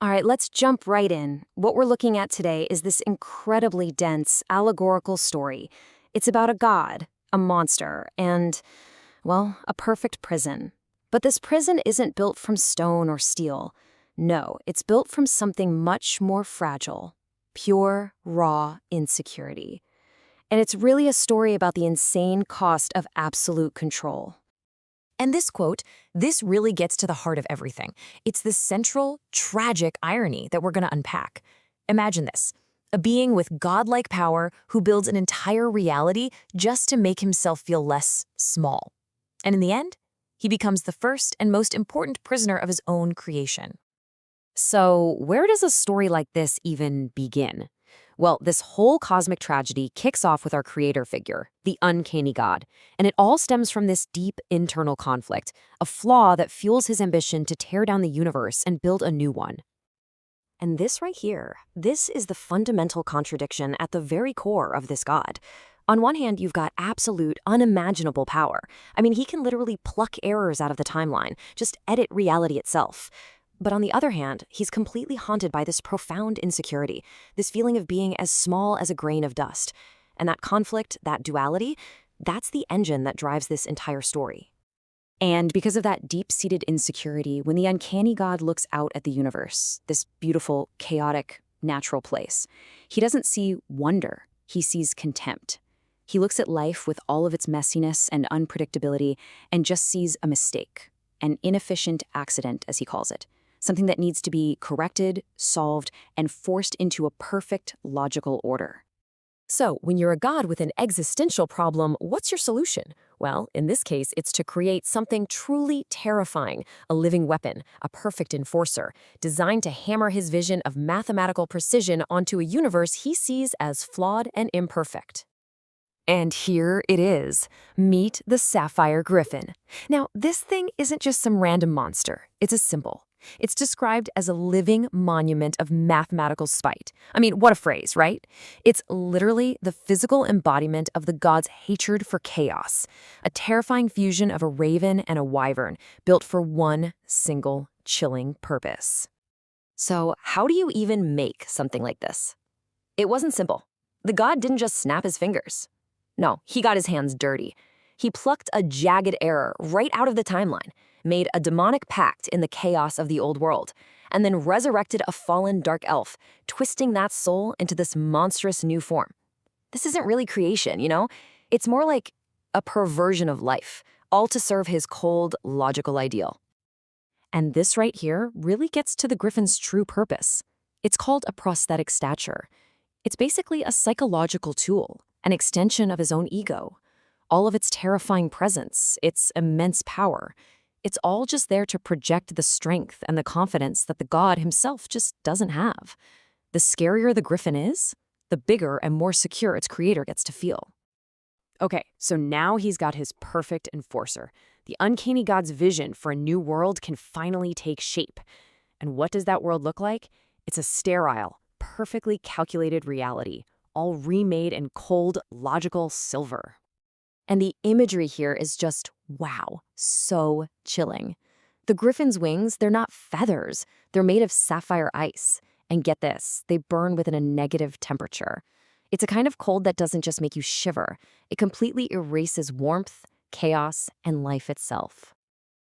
All right, let's jump right in. What we're looking at today is this incredibly dense, allegorical story. It's about a god, a monster, and, well, a perfect prison. But this prison isn't built from stone or steel. No, it's built from something much more fragile: pure, raw insecurity. And it's really a story about the insane cost of absolute control. And this quote, this really gets to the heart of everything. It's the central, tragic irony that we're going to unpack. Imagine this: a being with godlike power who builds an entire reality just to make himself feel less small. And in the end, he becomes the first and most important prisoner of his own creation. So, where does a story like this even begin? Well, this whole cosmic tragedy kicks off with our creator figure, the uncanny god, and it all stems from this deep internal conflict, a flaw that fuels his ambition to tear down the universe and build a new one. And this right here, this is the fundamental contradiction at the very core of this god. On one hand, you've got absolute, unimaginable power. I mean, he can literally pluck errors out of the timeline, just edit reality itself. But on the other hand, he's completely haunted by this profound insecurity, this feeling of being as small as a grain of dust. And that conflict, that duality, that's the engine that drives this entire story. And because of that deep-seated insecurity, when the uncanny god looks out at the universe, this beautiful, chaotic, natural place, he doesn't see wonder, he sees contempt. He looks at life with all of its messiness and unpredictability and just sees a mistake, an inefficient accident, as he calls it. Something that needs to be corrected, solved, and forced into a perfect logical order. So, when you're a god with an existential problem, what's your solution? Well, in this case, it's to create something truly terrifying, a living weapon, a perfect enforcer, designed to hammer his vision of mathematical precision onto a universe he sees as flawed and imperfect. And here it is. Meet the Sapphire Griffin. Now, this thing isn't just some random monster. It's a symbol. It's described as a living monument of mathematical spite. I mean, what a phrase, right? It's literally the physical embodiment of the god's hatred for chaos, a terrifying fusion of a raven and a wyvern, built for one single, chilling purpose. So, how do you even make something like this? It wasn't simple. The god didn't just snap his fingers. No, he got his hands dirty. He plucked a jagged error right out of the timeline, made a demonic pact in the chaos of the old world, and then resurrected a fallen dark elf, twisting that soul into this monstrous new form. This isn't really creation, you know? It's more like a perversion of life, all to serve his cold, logical ideal. And this right here really gets to the Griffin's true purpose. It's called a prosthetic stature. It's basically a psychological tool, an extension of his own ego. All of its terrifying presence, its immense power, it's all just there to project the strength and the confidence that the god himself just doesn't have. The scarier the Griffin is, the bigger and more secure its creator gets to feel. Okay, so now he's got his perfect enforcer. The uncanny god's vision for a new world can finally take shape. And what does that world look like? It's a sterile, perfectly calculated reality, all remade in cold, logical silver. And the imagery here is just, wow, so chilling. The Griffin's wings, they're not feathers. They're made of sapphire ice. And get this, they burn within a negative temperature. It's a kind of cold that doesn't just make you shiver. It completely erases warmth, chaos, and life itself.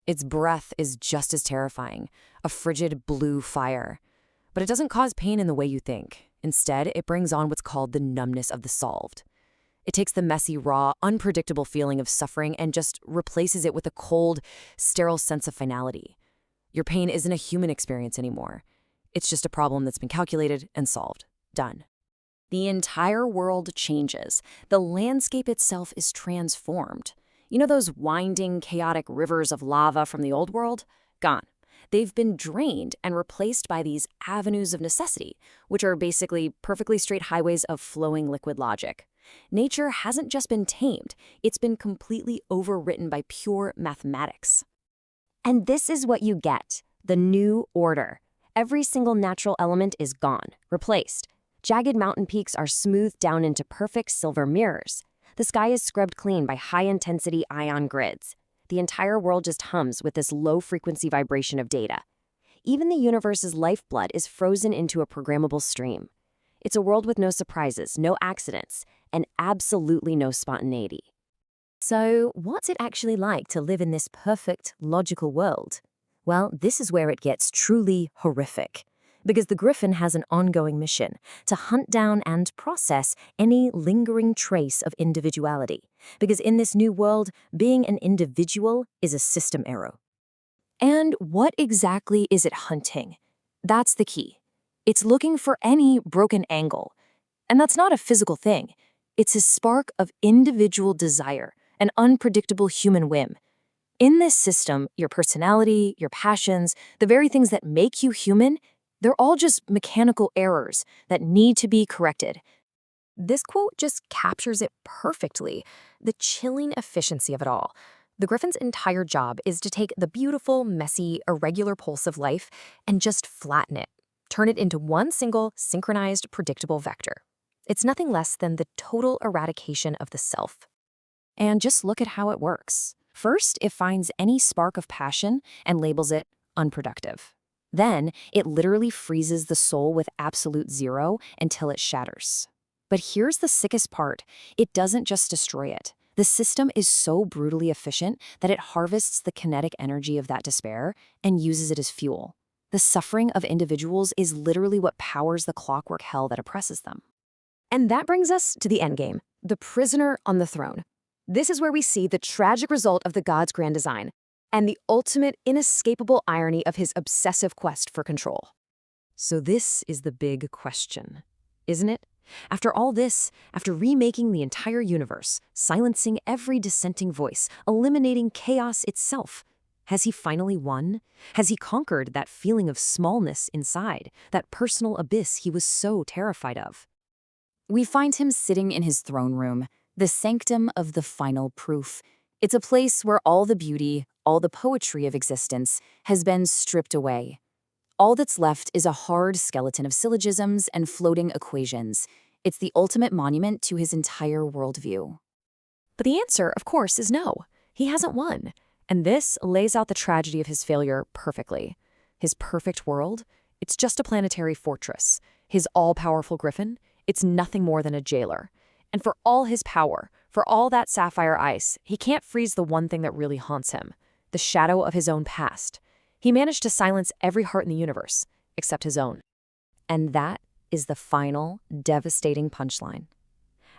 Its breath is just as terrifying, a frigid blue fire. But it doesn't cause pain in the way you think. Instead, it brings on what's called the numbness of the solved. It takes the messy, raw, unpredictable feeling of suffering and just replaces it with a cold, sterile sense of finality. Your pain isn't a human experience anymore. It's just a problem that's been calculated and solved. Done. The entire world changes. The landscape itself is transformed. You know those winding, chaotic rivers of lava from the old world? Gone. They've been drained and replaced by these avenues of necessity, which are basically perfectly straight highways of flowing liquid logic. Nature hasn't just been tamed, it's been completely overwritten by pure mathematics. And this is what you get, the new order. Every single natural element is gone, replaced. Jagged mountain peaks are smoothed down into perfect silver mirrors. The sky is scrubbed clean by high-intensity ion grids. The entire world just hums with this low-frequency vibration of data. even the universe's lifeblood is frozen into a programmable stream. It's a world with no surprises, no accidents, and absolutely no spontaneity. So, what's it actually like to live in this perfect, logical world? Well, this is where it gets truly horrific. Because the Griffin has an ongoing mission to hunt down and process any lingering trace of individuality. Because in this new world, being an individual is a system error. And what exactly is it hunting? That's the key. It's looking for any broken angle. And that's not a physical thing. It's a spark of individual desire, an unpredictable human whim. In this system, your personality, your passions, the very things that make you human, they're all just mechanical errors that need to be corrected. This quote just captures it perfectly, the chilling efficiency of it all. The Griffin's entire job is to take the beautiful, messy, irregular pulse of life and just flatten it, turn it into one single, synchronized, predictable vector. It's nothing less than the total eradication of the self. And just look at how it works. First, it finds any spark of passion and labels it unproductive. Then, it literally freezes the soul with absolute zero until it shatters. But here's the sickest part. It doesn't just destroy it. The system is so brutally efficient that it harvests the kinetic energy of that despair and uses it as fuel. The suffering of individuals is literally what powers the clockwork hell that oppresses them. And that brings us to the endgame, the prisoner on the throne. This is where we see the tragic result of the god's grand design and the ultimate inescapable irony of his obsessive quest for control. So this is the big question, isn't it? After all this, after remaking the entire universe, silencing every dissenting voice, eliminating chaos itself, has he finally won? Has he conquered that feeling of smallness inside, that personal abyss he was so terrified of? We find him sitting in his throne room, the sanctum of the final proof. It's a place where all the beauty, all the poetry of existence has been stripped away. All that's left is a hard skeleton of syllogisms and floating equations. It's the ultimate monument to his entire worldview. But the answer, of course, is no. He hasn't won. And this lays out the tragedy of his failure perfectly. His perfect world, it's just a planetary fortress. His all-powerful Griffin, it's nothing more than a jailer. And for all his power, for all that sapphire ice, he can't freeze the one thing that really haunts him, the shadow of his own past. He managed to silence every heart in the universe, except his own. And that is the final, devastating punchline.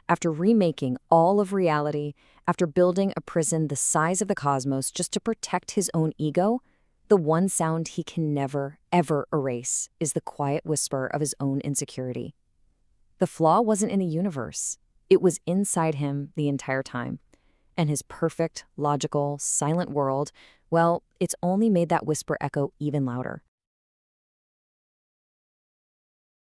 After remaking all of reality, after building a prison the size of the cosmos just to protect his own ego, the one sound he can never, ever erase is the quiet whisper of his own insecurity. The flaw wasn't in the universe. It was inside him the entire time. And his perfect, logical, silent world, well, it's only made that whisper echo even louder.